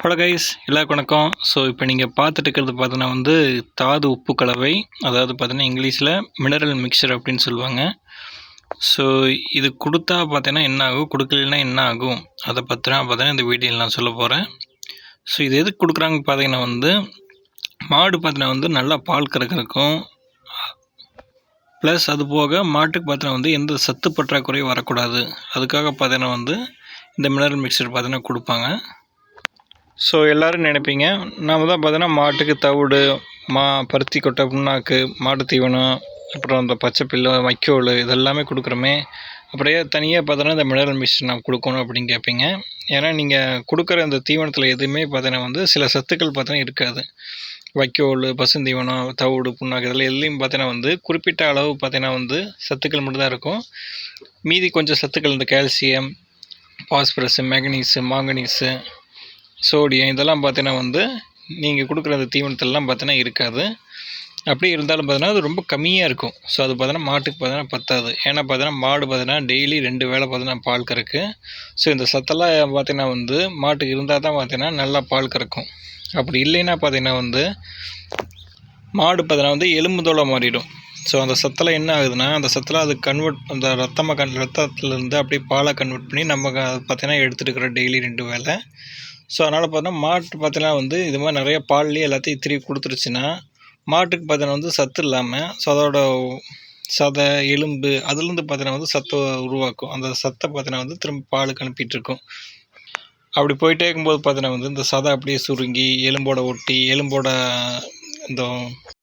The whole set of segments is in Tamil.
ஹலோ கைஸ், எல்லாருக்கும் வணக்கம். ஸோ இப்போ நீங்கள் பார்த்துட்டு இருக்கிறது பார்த்தீங்கன்னா தாது உப்பு கலவை, அதாவது பார்த்தீங்கன்னா இங்கிலீஷில் மினரல் மிக்சர் அப்படின்னு சொல்லுவாங்க. ஸோ இது கொடுத்தா பார்த்தீங்கன்னா என்ன ஆகும், கொடுக்கலன்னா என்ன ஆகும், அதை பற்றினா பார்த்தீங்கன்னா இந்த வீடியோவில் நான் சொல்ல போகிறேன். ஸோ இது எதுக்கு கொடுக்குறாங்க பார்த்தீங்கன்னா மாடு பார்த்தீங்கன்னா நல்லா பால் கறக்கிறதுக்கும், ப்ளஸ் அது போக மாட்டுக்கு பார்த்தீங்கன்னா எந்த சத்து பற்றாக்குறையும் வரக்கூடாது, அதுக்காக பார்த்தீங்கன்னா இந்த மினரல் மிக்சர் பார்த்தீங்கன்னா கொடுப்பாங்க. ஸோ எல்லோரும் நினைப்பீங்க, நாம் தான் பார்த்தீங்கன்னா மாட்டுக்கு தவிடு, பருத்தி கொட்டை, புண்ணாக்கு, மாட்டு தீவனம், அப்புறம் இந்த பச்சைப்பில்லு, வைக்கோல் இதெல்லாமே கொடுக்குறோமே, அப்படியே தனியாக பார்த்தோன்னா இந்த மினரல் மிக்சர் நான் கொடுக்கணும் அப்படின்னு கேட்பீங்க. ஏன்னா நீங்கள் கொடுக்குற அந்த தீவனத்தில் எதுவுமே பார்த்தீங்கன்னா சில சத்துக்கள் பார்த்தீங்கன்னா இருக்காது. வைக்கோல், பசுந்தீவனம், தவிடு, புண்ணாக்கு இதெல்லாம் எதுலேயும் பார்த்தீங்கன்னா குறிப்பிட்ட அளவு பார்த்தீங்கன்னா சத்துக்கள் மட்டும்தான் இருக்கும். மீதி கொஞ்சம் சத்துக்கள் இந்த கால்சியம், பாஸ்பரஸ், மேக்னீஸு, மாங்கனீஸு, சோடியம் இதெல்லாம் பார்த்தீங்கன்னா நீங்கள் கொடுக்குற அந்த தீவனத்திலலாம் பார்த்தீங்கன்னா இருக்காது. அப்படி இருந்தாலும் பார்த்தீங்கன்னா அது ரொம்ப கம்மியாக இருக்கும். ஸோ அது பார்த்தீங்கன்னா மாட்டுக்கு பார்த்தீங்கன்னா பத்தாது. ஏன்னா பார்த்தீங்கன்னா மாடு பார்த்தீங்கன்னா டெய்லி 2 வேளை பார்த்தீங்கன்னா பால் கறக்கு. ஸோ இந்த சத்தெல்லாம் பார்த்தீங்கன்னா மாட்டுக்கு இருந்தால் தான் பார்த்தீங்கன்னா நல்லா பால் கறக்கும். அப்படி இல்லைன்னா பார்த்தீங்கன்னா மாடு பார்த்தீங்கன்னா எலும்பு தோலை மாறிடும். ஸோ அந்த சத்தெல்லாம் என்ன ஆகுதுன்னா, அந்த சத்தெல்லாம் அது கன்வெர்ட், அந்த ரத்தத்துலேருந்து அப்படியே பாலை கன்வெர்ட் பண்ணி நம்ம பார்த்தீங்கன்னா எடுத்துகிட்டு இருக்கிறோம் டெய்லி 2 வேளை. ஸோ அதனால் பார்த்தீங்கன்னா மாட்டு பார்த்தீங்கன்னா இது மாதிரி நிறைய பால்லேயே எல்லாத்தையும் திருப்பி கொடுத்துருச்சுன்னா மாட்டுக்கு பார்த்தீங்கன்னா சத்து இல்லாமல், ஸோ அதோட சதை, எலும்பு அதுலேருந்து பார்த்தீங்கன்னா சத்தை உருவாக்கும். அந்த சத்தை பார்த்தீங்கன்னா திரும்ப பாலுக்கு அனுப்பிட்டுருக்கும். அப்படி போயிட்டே இருக்கும்போது பார்த்தீங்கன்னா இந்த சதை அப்படியே சுருங்கி எலும்போட ஒட்டி, எலும்போட இந்த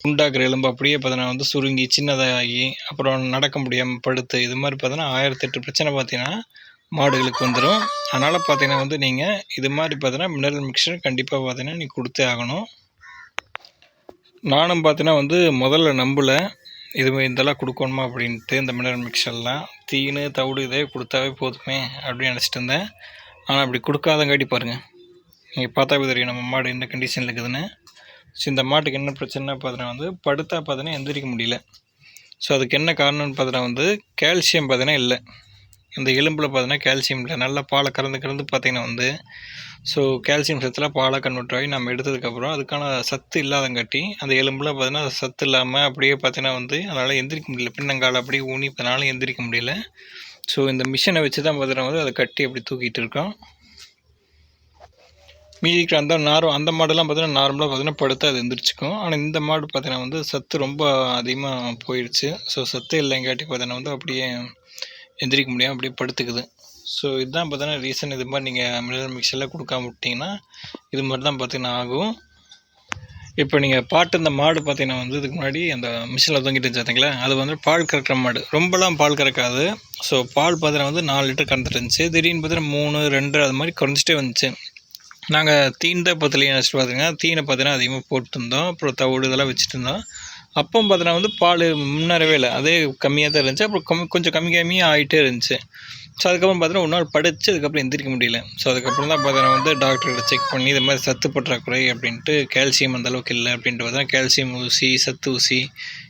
உண்டாக்குற எலும்பு அப்படியே பார்த்தீங்கன்னா சுருங்கி சின்னதாகி, அப்புறம் நடக்க முடியாமல் படுத்து, இது மாதிரி பார்த்தீங்கன்னா 1008 பிரச்சனை பார்த்தீங்கன்னா மாடுகளுக்கு வந்துடும். அதனால் பார்த்தீங்கன்னா நீங்கள் இது மாதிரி பார்த்தீங்கன்னா மினரல் மிக்சர் கண்டிப்பாக பார்த்தீங்கன்னா நீங்கள் கொடுத்தே ஆகணும். நானும் பார்த்தீங்கன்னா முதல்ல நம்பலை, இதெல்லாம் கொடுக்கணுமா அப்படின்ட்டு. இந்த மினரல் மிக்சர்லாம் தீனு, தவிடு இதே கொடுத்தாவே போதுமே அப்படின்னு நினச்சிட்டு இருந்தேன். ஆனால் அப்படி கொடுக்காதங்காட்டி பாருங்கள், நீங்கள் பார்த்தாவே தெரியும் நம்ம மாடு என்ன கண்டிஷனில் இருக்குதுன்னு. ஸோ இந்த மாட்டுக்கு என்ன பிரச்சனைனா பார்த்தீங்கன்னா படுத்தா பார்த்தீங்கன்னா எந்திரிக்க முடியல. ஸோ அதுக்கு என்ன காரணம்னு பார்த்தீங்கன்னா கால்சியம் பார்த்தீங்கன்னா இல்லை. இந்த எலும்பில் பார்த்தீங்கன்னா கால்சியம் இல்லை. நல்லா பாலை கறந்து பார்த்தீங்கன்னா ஸோ கால்சியம் சத்தில் பாலை கன்வெர்ட் ஆகி நம்ம எடுத்ததுக்கப்புறம் அதுக்கான சத்து இல்லாதங்காட்டி அந்த எலும்பில் பார்த்தீங்கன்னா சத்து இல்லாமல் அப்படியே பார்த்தீங்கன்னா அதனால் எந்திரிக்க முடியல. பின்னங்கால் அப்படியே ஊனி அதனால எந்திரிக்க முடியல. ஸோ இந்த மிஷினை வச்சு தான் பார்த்தீங்கன்னா அதை கட்டி அப்படி தூக்கிட்டு இருக்கோம். மீதிக்கு அந்த மாடெல்லாம் பார்த்தீங்கன்னா நார்மலாக பார்த்தீங்கன்னா படுத்து அது எந்திரிச்சிக்கும். ஆனால் இந்த மாடு பார்த்தீங்கன்னா சத்து ரொம்ப அதிகமாக போயிடுச்சு. ஸோ சத்து இல்லைங்காட்டி பார்த்தீங்கன்னா அப்படியே எந்திரிக்க முடியாமல் அப்படியே படுத்துக்குது. ஸோ இதுதான் பார்த்தீங்கன்னா ரீசன். இது மாதிரி நீங்கள் மினரல் மிக்சரில் கொடுக்காம விட்டிங்கன்னா இது மாதிரி தான் பார்த்தீங்கன்னா ஆகும். இப்போ நீங்கள் இந்த மாடு பார்த்தீங்கன்னா இதுக்கு முன்னாடி அந்த மிஷினில் தொங்கிட்டு இருந்துச்சுங்களா, அது பால் கறக்கிற மாடு. ரொம்பலாம் பால் கறக்காது. ஸோ பால் பார்த்தீங்கன்னா 4 லிட்டர் கறந்துட்டு இருந்துச்சு. திடீர்னு பார்த்தீங்கன்னா 3, 2 அது மாதிரி குறைஞ்சிட்டே வந்துச்சு. நாங்கள் தீன் பத்திலையும் நினச்சிட்டு பார்த்தீங்கன்னா தீனை பார்த்தீங்கன்னா அதிகமாக போட்டுருந்தோம். அப்புறம் தவிடு இதெல்லாம் வச்சுட்டு இருந்தோம். அப்போ பார்த்தீங்கன்னா பால் முன்னேறவே இல்லை, அதே கம்மியாக தான் இருந்துச்சு. அப்புறம் கொஞ்சம் கம்மியாக ஆகிட்டே இருந்துச்சு. ஸோ அதுக்கப்புறம் பார்த்தீங்கன்னா ஒரு நாள் படித்து அதுக்கப்புறம் எந்திரிக்க முடியல. ஸோ அதுக்கப்புறம் தான் பார்த்தீங்கன்னா டாக்டர்கிட்ட செக் பண்ணி இது மாதிரி சத்து பற்றாக்குறை அப்படின்ட்டு, கால்சியம் அந்தளவுக்கு இல்லை அப்படின்ட்டு பார்த்தா கால்சியம் ஊசி, சத்து ஊசி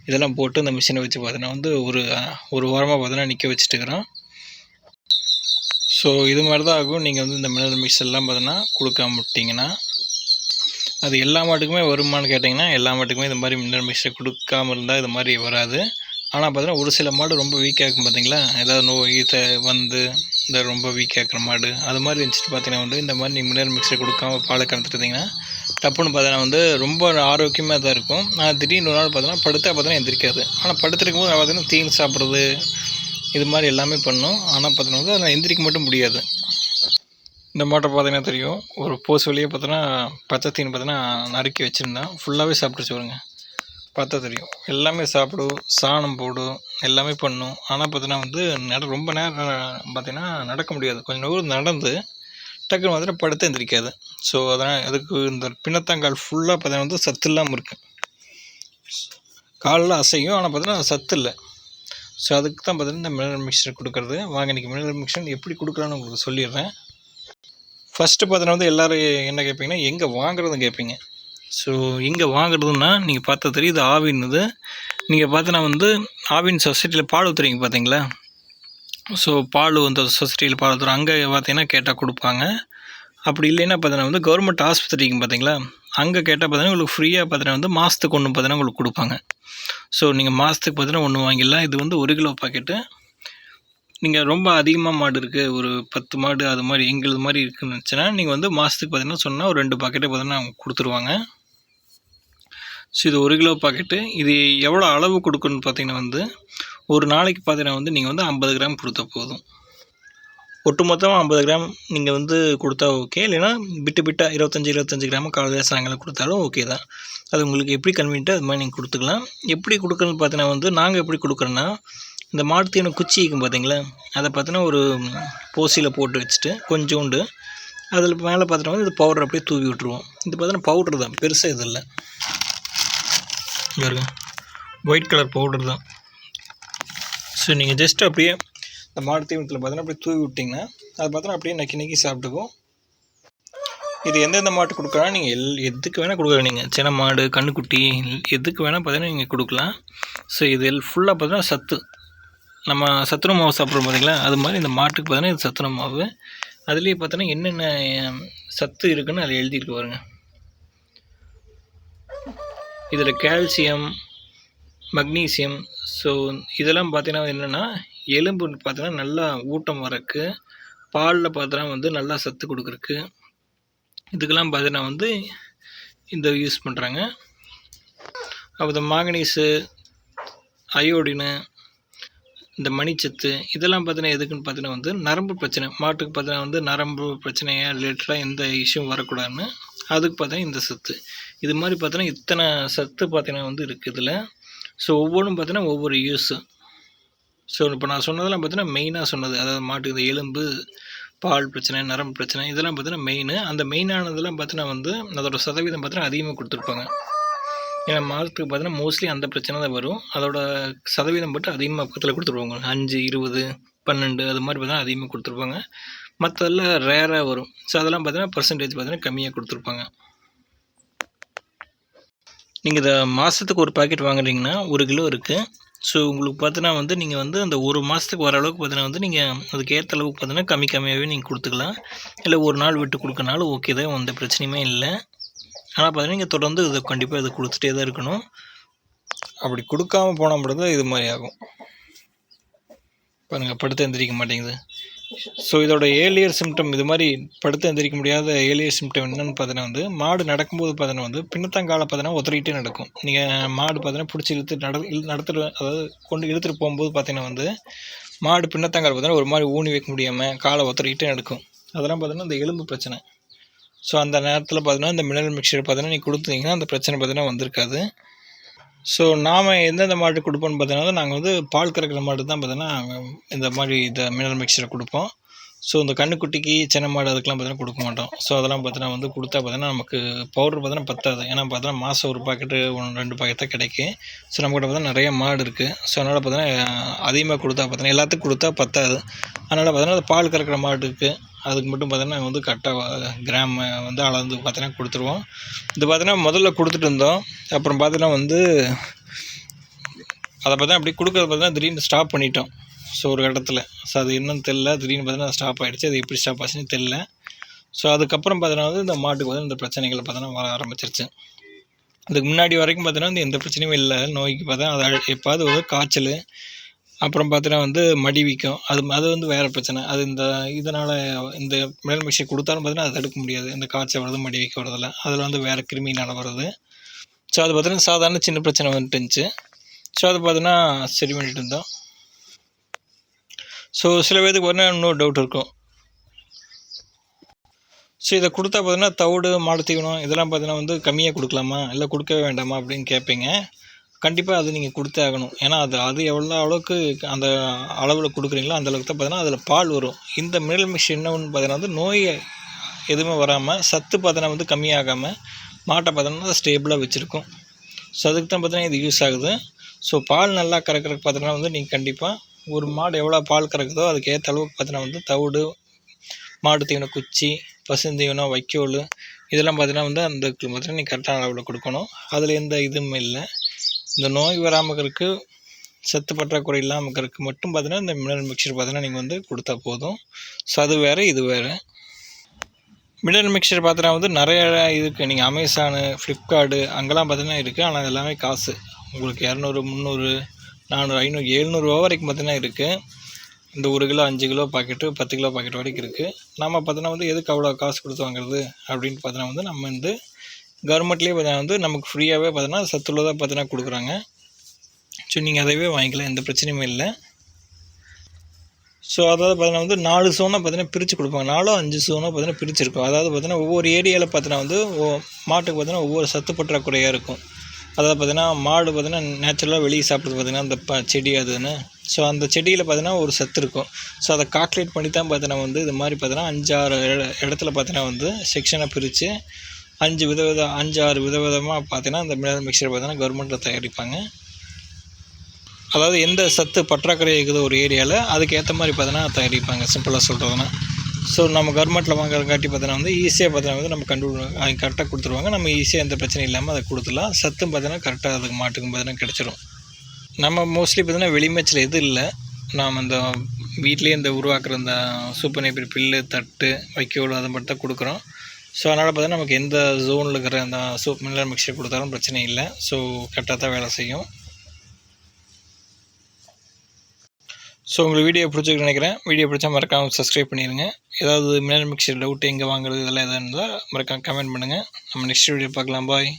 இதெல்லாம் போட்டு அந்த மிஷினை வச்சு பார்த்தீங்கன்னா ஒரு வாரமாக பார்த்தீங்கன்னா நிற்க வச்சுட்டுக்கிறோம். ஸோ இது மாதிரி தான் ஆகும். நீங்கள் இந்த மினரல் மிக்சர்லாம் பார்த்தீங்கன்னா கொடுக்காம விட்டிங்கன்னா. அது எல்லா மாட்டுக்குமே வருமானு கேட்டிங்கன்னா எல்லா மாட்டுக்குமே இது மாதிரி மினரல் மிக்சர் கொடுக்காமல் இருந்தால் இது மாதிரி வராது. ஆனால் பார்த்தீங்கன்னா ஒரு சில மாடு ரொம்ப வீக்காக இருக்கும் பார்த்தீங்களா, ஏதாவது நோய் இந்த ரொம்ப வீக்காக இருக்கிற மாடு அது மாதிரி இருந்துச்சுட்டு பார்த்தீங்கன்னா இந்த மாதிரி நீங்கள் மினரல் மிக்சர் கொடுக்காம பாலை கறந்துட்டு இருந்தீங்கன்னா தப்புன்னு பார்த்தீங்கன்னா ரொம்ப ஆரோக்கியமாக தான் இருக்கும். ஆனால் திடீர்னு ஒரு நாள் பார்த்தீங்கன்னா பார்த்தீங்கன்னா எந்திரிக்காது. ஆனால் படுத்துருக்கும் போது பார்த்தீங்கன்னா தீனி சாப்பிட்றது இது மாதிரி எல்லாமே பண்ணும். ஆனால் பார்த்தீங்கன்னா அதில் எந்திரிக்க மட்டும் முடியாது. இந்த மாட்டை பார்த்தீங்கன்னா தெரியும், ஒரு போஸ் வழியே பார்த்தோன்னா பச்சை தீனி பார்த்தீங்கன்னா நறுக்கி வச்சுருந்தேன். ஃபுல்லாகவே சாப்பிட்டுச்சு வருங்க, பார்த்தா தெரியும். எல்லாமே சாப்பிடும், சாணம் போடும், எல்லாமே பண்ணும். ஆனால் பார்த்தீங்கன்னா ரொம்ப நேரம் பார்த்தீங்கன்னா நடக்க முடியாது. கொஞ்சம் தூரம் நடந்து டக்குன்னு பார்த்தீங்கன்னா படுத்து எந்திரிக்காது. ஸோ அதனால் அதுக்கு இந்த பின்னத்தாங்கால் ஃபுல்லாக பார்த்தீங்கன்னா சத்து இல்லாமல் இருக்குது. காலில் அசையும், ஆனால் பார்த்தீங்கன்னா சத்து இல்லை. ஸோ அதுக்கு தான் பார்த்தீங்கன்னா இந்த மினரல் மிக்சர் கொடுக்குறது. வாங்க இன்றைக்கி மினரல் மிக்சர் எப்படி கொடுக்குறான்னு உங்களுக்கு சொல்லிடுறேன். ஃபஸ்ட்டு பார்த்தீங்கன்னா எல்லோரும் என்ன கேட்பீங்கன்னா எங்கே வாங்குறதுன்னு கேட்பீங்க. ஸோ எங்கே வாங்குறதுன்னா நீங்கள் பார்த்தா தெரியும், இது ஆவின்னுது. நீங்கள் பார்த்தீங்கன்னா ஆவின் சொசைட்டியில் பால் ஊற்றுறீங்க பார்த்தீங்களா. ஸோ பால் சொசைட்டியில் பால் ஊற்றுறோம், அங்கே பார்த்தீங்கன்னா கேட்டால் கொடுப்பாங்க. அப்படி இல்லைன்னா பார்த்தீங்கன்னா வந்து கவர்மெண்ட் ஆஸ்பத்திரிக்கு பார்த்தீங்களா, அங்கே கேட்டால் பார்த்தீங்கன்னா உங்களுக்கு ஃப்ரீயாக பார்த்தீங்கன்னா வந்து மாதத்துக்கு ஒன்று பார்த்தீங்கன்னா உங்களுக்கு கொடுப்பாங்க. ஸோ நீங்கள் மாதத்துக்கு பார்த்தீங்கன்னா ஒன்று வாங்கிடலாம். இது வந்து 1 கிலோ பாக்கெட்டு. நீங்கள் ரொம்ப அதிகமாக மாடு இருக்குது, ஒரு 10 மாடு அது மாதிரி எங்களுது மாதிரி இருக்குன்னு நினச்சின்னா நீங்கள் வந்து மாதத்துக்கு பார்த்தீங்கன்னா சொன்னால் ஒரு 2 பாக்கெட்டை பார்த்தீங்கன்னா அவங்க கொடுத்துருவாங்க. ஸோ இது 1 கிலோ பாக்கெட்டு. இது எவ்வளோ அளவு கொடுக்கணும்னு பார்த்தீங்கன்னா வந்து ஒரு நாளைக்கு பார்த்தீங்கன்னா வந்து நீங்கள் வந்து 50 கிராம் கொடுத்தா போதும். ஒட்டு மொத்தமாக 50 கிராம் நீங்கள் வந்து கொடுத்தா ஓகே. இல்லைன்னா பிட்டு 25 கிராம் காலையில் சாயங்காலம் கொடுத்தாலும் ஓகே தான். அது உங்களுக்கு எப்படி கன்வீனியன்ட்டோ அது மாதிரி நீங்கள் கொடுத்துக்கலாம். எப்படி கொடுக்குறதுன்னு பார்த்தீங்கன்னா வந்து நாங்கள் எப்படி கொடுக்குறோன்னா, இந்த மாட்டு தீவன குச்சி இருக்கும் பார்த்தீங்களா, அதை பார்த்தீங்கன்னா ஒரு போசியில் போட்டு வச்சுட்டு கொஞ்சோண்டு அதில் மேலே பார்த்தீங்கன்னா வந்து இது பவுடர் அப்படியே தூவி விட்ருவோம். இது பார்த்தீங்கன்னா பவுட்ரு தான், பெருசாக இது இல்லை. பாருங்க, ஒயிட் கலர் பவுடர் தான். ஸோ நீங்கள் ஜஸ்ட் அப்படியே இந்த மாடு தீவனத்தில் பார்த்தீங்கன்னா அப்படியே தூவி விட்டிங்கன்னா அது பார்த்தீங்கன்னா அப்படியே நக்கி சாப்பிட்டுக்கும். இது எந்தெந்த மாட்டு கொடுக்கலாம், நீங்கள் எதுக்கு வேணால் கொடுக்கலாம். நீங்கள் சின்ன மாடு, கன்றுக்குட்டி எதுக்கு வேணால் பார்த்தீங்கன்னா நீங்கள் கொடுக்கலாம். ஸோ இது ஃபுல்லாக பார்த்தீங்கன்னா சத்து. நம்ம சத்துணவு மாவு சாப்பிட்றோம் பார்த்தீங்களா, அது மாதிரி இந்த மாட்டுக்கு பார்த்தீங்கன்னா இது சத்துணவு மாவு. அதுலேயே பார்த்தீங்கன்னா என்னென்ன சத்து இருக்குதுன்னு அதில் எழுதியிருக்கு பாருங்க. இதில் கால்சியம், மக்னீசியம். ஸோ இதெல்லாம் பார்த்தீங்கன்னா என்னென்னா எலும்பு பார்த்தீங்கன்னா நல்லா ஊட்டம் வரக்கு, பாலில் பார்த்தீங்கன்னா வந்து நல்லா சத்து கொடுக்குறக்கு, இதுக்கெல்லாம் பார்த்தீங்கன்னா வந்து இந்த யூஸ் பண்ணுறாங்க. அப்போ இந்த மாங்கனீஸு, அயோடினு, இந்த மணிச்சத்து இதெல்லாம் பார்த்தீங்கன்னா எதுக்குன்னு பார்த்தீங்கன்னா வந்து நரம்பு பிரச்சனை, மாட்டுக்கு பார்த்தீங்கன்னா வந்து நரம்பு பிரச்சனையாக ரிலேட்டடாக எந்த இஷ்யூவும் வரக்கூடாதுன்னு அதுக்கு பார்த்தீங்கன்னா இந்த சத்து. இது மாதிரி பார்த்தீங்கன்னா இத்தனை சத்து பார்த்தீங்கன்னா வந்து இருக்குது இதில். ஸோ ஒவ்வொன்றும் பார்த்தீங்கன்னா ஒவ்வொரு யூஸு. ஸோ இப்போ நான் சொன்னதெல்லாம் பார்த்தீங்கன்னா மெயினாக சொன்னது, அதாவது மாட்டுக்கு இந்த எலும்பு, பால் பிரச்சனை, நரம்பு பிரச்சனை இதெல்லாம் பார்த்தீங்கன்னா மெயின். அந்த மெயினானதெல்லாம் பார்த்தீங்கன்னா வந்து அதோட சதவீதம் பார்த்தீங்கன்னா அதிகமாக கொடுத்துருப்பாங்க. ஏன்னா மாதத்துக்கு பார்த்தீங்கன்னா மோஸ்ட்லி அந்த பிரச்சனை தான் வரும். அதோட சதவீதம் மட்டும் அதிகமாக பக்கத்தில் கொடுத்துருவாங்க. 5, 20, 12 அது மாதிரி பார்த்தீங்கன்னா அதிகமாக கொடுத்துருப்பாங்க. மற்றதெல்லாம் ரேராக வரும். ஸோ அதெல்லாம் பார்த்தீங்கன்னா பர்சன்டேஜ் பார்த்தீங்கன்னா கம்மியாக கொடுத்துருப்பாங்க. நீங்கள் இதை மாதத்துக்கு ஒரு பாக்கெட் வாங்குறீங்கன்னா 1 கிலோ இருக்குது. ஸோ உங்களுக்கு பார்த்தீங்கன்னா வந்து நீங்கள் வந்து அந்த ஒரு மாதத்துக்கு வர அளவுக்கு பார்த்தீங்கன்னா வந்து நீங்கள் அதுக்கு ஏற்ற அளவுக்கு பார்த்தீங்கன்னா கம்மியாகவே நீங்கள் கொடுத்துக்கலாம். இல்லை ஒரு நாள் விட்டு கொடுக்கறனாலும் ஓகே தான், எந்த பிரச்சனையுமே இல்லை. ஆனால் பார்த்தீங்கன்னா நீங்கள் தொடர்ந்து இதை கண்டிப்பாக இதை கொடுத்துட்டே தான் இருக்கணும். அப்படி கொடுக்காமல் போனால் மட்டும்தான் இது மாதிரி ஆகும். பாருங்கள், படுத்து எந்திரிக்க மாட்டேங்குது. ஸோ இதோட ஏர்லியர் சிம்டம், இது மாதிரி படுத்து எந்திரிக்க முடியாத ஏர்லியர் சிம்டம் என்னென்னு பார்த்தீங்கன்னா வந்து மாடு நடக்கும்போது பார்த்தீங்கன்னா வந்து பின்னத்தாங்கால பார்த்தீங்கன்னா உதறிக்கிட்டே நடக்கும். நீங்கள் மாடு பார்த்தீங்கன்னா பிடிச்சி நடத்துகிற, அதாவது கொண்டு இழுத்துட்டு போகும்போது பார்த்தீங்கன்னா வந்து மாடு பின்னத்தாங்கால் பார்த்தீங்கன்னா ஒரு மாதிரி ஊனி வைக்க முடியாமல் காலை உதறிக்கிட்டே நடக்கும். அதெல்லாம் பார்த்தீங்கன்னா இந்த எலும்பு பிரச்சனை. ஸோ அந்த நேரத்தில் பார்த்தீங்கன்னா இந்த மினரல் மிக்சர் பார்த்தீங்கன்னா நீங்கள் கொடுத்தீங்கன்னா அந்த பிரச்சனை பார்த்தீங்கன்னா வந்திருக்காது. ஸோ நாம் எந்தெந்த மாடு கொடுப்போம்னு பார்த்தீங்கன்னா நாங்கள் வந்து பால் கறக்கிற மாடு தான் பார்த்தீங்கன்னா இந்த மாதிரி இந்த மினரல் மிக்சரை கொடுப்போம். ஸோ இந்த கன்றுக்குட்டிக்கு, சின்ன மாடு அதுக்கெலாம் பார்த்தீங்கன்னா கொடுக்க மாட்டோம். ஸோ அதெல்லாம் பார்த்தீங்கன்னா வந்து கொடுத்தா பார்த்தீங்கன்னா நமக்கு பவுடர் பார்த்தீங்கன்னா பத்தாது. ஏன்னா பார்த்தீங்கன்னா மாதம் ஒரு பாக்கெட்டு 1-2 பாக்கெட் தான் கிடைக்கும். ஸோ நம்மகிட்ட பார்த்தீங்கன்னா நிறைய மாடு இருக்குது. ஸோ அதனால் பார்த்தீங்கன்னா அதிகமாக கொடுத்தா பார்த்தீங்கன்னா எல்லாத்துக்கும் கொடுத்தா பத்தாது. அதனால் பார்த்தீங்கன்னா அந்த பால் கறக்கிற மாட்டுக்கு அதுக்கு மட்டும் பார்த்தீங்கன்னா நாங்கள் வந்து கரெக்டாக கிராம் வந்து அளந்து பார்த்தீங்கன்னா கொடுத்துருவோம். இது பார்த்தீங்கன்னா முதல்ல கொடுத்துட்டு இருந்தோம். அப்புறம் பார்த்தீங்கன்னா வந்து அதை பார்த்தீங்கன்னா அப்படி கொடுக்குறது பார்த்தீங்கன்னா திடீர்னு ஸ்டாப் பண்ணிட்டோம். ஸோ ஒரு கட்டத்தில் ஸோ அது என்னன்னு தெரில, திடீர்னு பார்த்தீங்கன்னா ஸ்டாப் ஆகிடுச்சு. அது எப்படி ஸ்டாப் ஆச்சுன்னு தெரில. ஸோ அதுக்கப்புறம் பார்த்தீங்கன்னா வந்து இந்த மாட்டுக்கு வந்து இந்த பிரச்சனைகள் பார்த்தீங்கன்னா வர ஆரம்பிச்சிருச்சு. அதுக்கு முன்னாடி வரைக்கும் பார்த்தீங்கன்னா வந்து எந்த பிரச்சனையும் இல்லை. நோய்க்கு பார்த்தீங்கன்னா அது எப்பாவது ஒரு காய்ச்சல், அப்புறம் பார்த்தீங்கன்னா வந்து மடி வீக்கம், அது வந்து வேறு பிரச்சனை. அது இதனால் இந்த மினரல் மிக்சர் கொடுத்தாலும் பார்த்தீங்கன்னா அதை தடுக்க முடியாது. இந்த காய்ச்சல் வருது, மடி வீக்கம் வரதில்ல, அதில் வந்து வேறு கிருமினால் வருது. ஸோ அது பார்த்தீங்கன்னா சாதாரண சின்ன பிரச்சனை வந்துட்டு இருந்துச்சு. ஸோ அது பார்த்தீங்கன்னா சரி பண்ணிட்டு இருந்தோம். ஸோ சில பேருக்கு பார்த்தீங்கன்னா இன்னொரு டவுட் இருக்கும். ஸோ இதை கொடுத்தா பார்த்தீங்கன்னா தவிடு, மாடு தீவனம் இதெல்லாம் பார்த்தீங்கன்னா வந்து கம்மியாக கொடுக்கலாமா, இல்லை கொடுக்கவே வேண்டாமா அப்படின்னு கேட்பீங்க. கண்டிப்பாக அது நீங்கள் கொடுத்தே ஆகணும். ஏன்னா அது எவ்வளோ அளவுக்கு அந்த அளவில் கொடுக்குறீங்களோ அந்த அளவுக்கு தான் பார்த்தீங்கன்னா அதில் பால் வரும். இந்த மினரல் மிக்சர் என்ன ஒன்று பார்த்தீங்கன்னா வந்து நோய் எதுவுமே வராமல், சத்து பார்த்தீங்கன்னா வந்து கம்மியாகாமல் மாட்டை பார்த்தீங்கன்னா ஸ்டேபிளாக வச்சுருக்கும். ஸோ அதுக்கு தான் பார்த்தீங்கன்னா இது யூஸ் ஆகுது. ஸோ பால் நல்லா கறக்கிறதுக்கு பார்த்தீங்கன்னா வந்து நீங்கள் கண்டிப்பாக ஒரு மாடு எவ்வளோ பால் கறக்குதோ அதுக்கு ஏற்ற அளவுக்கு பார்த்தீங்கன்னா வந்து தவிடு, மாடு தீவனம் குச்சி, பசுந்தீவனம், வைக்கோல் இதெல்லாம் பார்த்தீங்கன்னா வந்து அந்த பார்த்தீங்கன்னா நீங்கள் கரெக்டான அளவில் கொடுக்கணும். அதில் எந்த இதுவும் இல்லை. இந்த நோய் வராமல் இருக்கிறதுக்கு, சத்து பற்றாக்குறை இல்லாமல் இருக்கிறதுக்கு மட்டும் பார்த்தீங்கன்னா இந்த மினரல் மிக்சர் பார்த்தீங்கன்னா நீங்கள் வந்து கொடுத்தா போதும். ஸோ அது வேறு, இது வேறு. மினரல் மிக்சர் பார்த்தீங்கன்னா வந்து நிறைய இருக்குது. நீங்கள் அமேசானு, ஃப்ளிப்கார்ட்டு அங்கெல்லாம் பார்த்தீங்கன்னா இருக்குது. ஆனால் அது எல்லாமே காசு. உங்களுக்கு 200, 300, 400, 500, 700 வரைக்கும் பார்த்தீங்கன்னா இருக்குது. இந்த 1 kilo 5 kilo packet 10 kilo packet வரைக்கும் இருக்குது. நம்ம பார்த்தீங்கன்னா வந்து எதுக்கு அவ்வளோ காசு கொடுத்து வாங்குறது அப்படின்னு பார்த்தீங்கன்னா வந்து நம்ம வந்து கவர்மெண்ட்லேயே பார்த்தீங்கன்னா வந்து நமக்கு ஃப்ரீயாகவே பார்த்தீங்கன்னா சத்துள்ளதாக பார்த்தீங்கன்னா கொடுக்குறாங்க. ஸோ நீங்கள் அதவே வாங்கிக்கலாம், எந்த பிரச்சனையுமே இல்லை. ஸோ அதாவது பார்த்தீங்கன்னா வந்து 4 சோனாக பார்த்தீங்கன்னா பிரித்து கொடுப்பாங்க. 4 5 சோனாக பார்த்தீங்கன்னா பிரிச்சிருக்கும். அதாவது பார்த்தீங்கன்னா ஒவ்வொரு ஏரியாவில் பார்த்தீங்கன்னா வந்து மாட்டுக்கு பார்த்தீங்கன்னா ஒவ்வொரு சத்து பற்றாக்குறையாக இருக்கும். அதாவது பார்த்தீங்கன்னா மாடு பார்த்தீங்கன்னா நேச்சுரலாக வெளியே சாப்பிட்றது பார்த்தீங்கன்னா அந்த செடி அதுன்னு. ஸோ அந்த செடியில் பார்த்தீங்கன்னா ஒரு சத்து இருக்கும். ஸோ அதை கால்குலேட் பண்ணி தான் பார்த்தீங்கன்னா வந்து இது மாதிரி பார்த்தீங்கன்னா 5 6 இடத்துல பார்த்தீங்கன்னா வந்து செக்ஷனை பிரித்து 5 6 விதவிதமாக பார்த்தீங்கன்னா அந்த மினரல் மிக்சர் பார்த்தீங்கன்னா கவர்மெண்ட்டில் தயாரிப்பாங்க. அதாவது எந்த சத்து பற்றாக்குறை இருக்குது ஒரு ஏரியாவில் அதுக்கு ஏற்ற மாதிரி பார்த்தீங்கன்னா தயாரிப்பாங்க, சிம்பிளாக சொல்கிறதுனா. ஸோ நம்ம கவர்மெண்ட்டில் வாங்குறதுக்காட்டி பார்த்தீங்கன்னா வந்து ஈஸியாக பார்த்தீங்கன்னா வந்து நம்ம கரெக்டாக கொடுத்துருவாங்க. நம்ம ஈஸியாக எந்த பிரச்சனையும் இல்லாமல் அதை கொடுத்துடலாம். சத்தும் பார்த்தீங்கன்னா கரெக்டாக அதுக்கு மாட்டுக்கும் பார்த்தீங்கன்னா கிடச்சிரும். நம்ம மோஸ்ட்லி பார்த்தீங்கன்னா வெளிமேய்ச்சல் எதுவும் இல்லை, நாம் இந்த வீட்லேயே இந்த உருவாக்குற இந்த சூப்பர் நேப்பியர் புல்லு, தட்டு, வைக்கோல் அதை மட்டும் தான் கொடுக்குறோம். ஸோ அதனால் பார்த்தீங்கன்னா நமக்கு எந்த ஜோனில் இருக்கிற அந்த மினரல் மிக்சர் கொடுத்தாலும் பிரச்சனை இல்லை. ஸோ கரெக்டாக தான் வேலை செய்யும். ஸோ உங்களுக்கு வீடியோ பிடிச்சிருக்குன்னு நினைக்கிறேன். வீடியோ பிடிச்சா மறக்காமல் சப்ஸ்கிரைப் பண்ணிடுங்க. ஏதாவது மினரல் மிக்சர் டவுட் எங்கே வாங்குறது இதெல்லாம் எதாவது இருந்தால் மறக்காமல் கமெண்ட் பண்ணுங்கள். நம்ம நெக்ஸ்ட் வீடியோ பார்க்கலாம். பாய்.